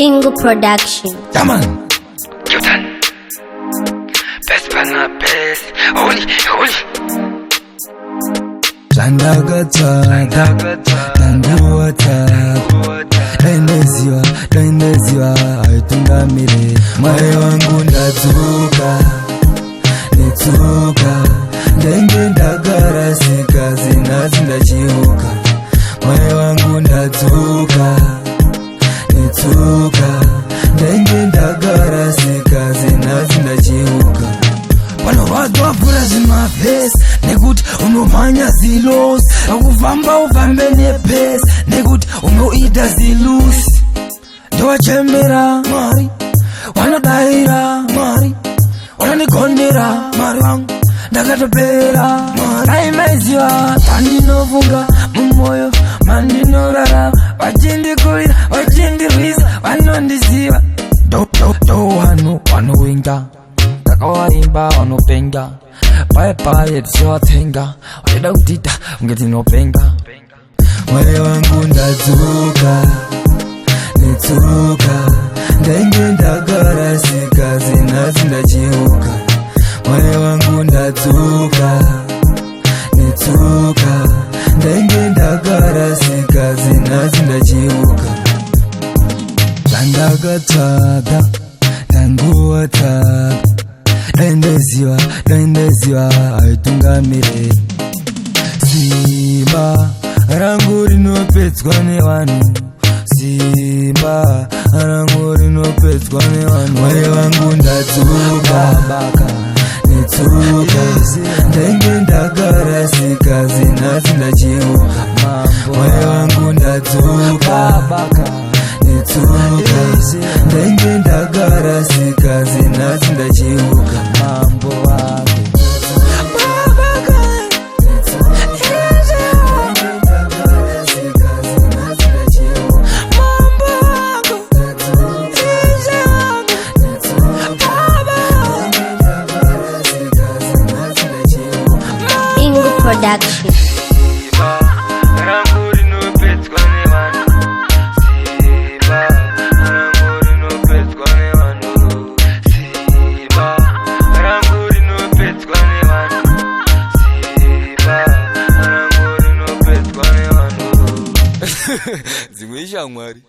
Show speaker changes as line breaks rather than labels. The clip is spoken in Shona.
Ingo Production.
Come on. Kyutan. Best partner, best. Holy. Tandagata. Daindeziwa, aitungamire. Mwaye wangu ndadzuka, ndenge ndagara sikazi nazi ndachiuka. Mwaye wangu ndadzuka, ndenge ndagara sikazi nazi ndachiuka. Panorwadwa mvura zvimavhesi nekuti unomhanya zilosi, akufamba ufambe nepesi nekuti unoita zilusi. Ndowachemera Mwari, wanodaira Mwari, wanondigondera Mwari wangu ndakatopera Mwari. Daimeziva pandinofunga mumoyo mandinorara, vachindikurira vachindirwisa vanondiziva. Do wanowinga ndakawaimba wanopenga, paye tichivatsenga vaida kutita kunge tinopenga. Mwaye wangu ndadzuka, ndenge ndagara sikazi nazi ndachiuka. Mwaye wangu ndadzuka, ndenge ndagara sikazi nazi ndachiuka. Tandagatsvaga, tanguwatsvaga, daindeziva aitungamire. Simba rangu rinopedzwa nevanhu, simba rangu rinopedzwa nevanhu. Mwaye wangu ndadzuka, ndenge ndagara sikazi nazi ndachiuka. Mwaye wangu ndadzuka, ndenge ndagara sikazi nazi ndachiuka. Mambo wake
Ingo Production.
Zimwe ishamwari.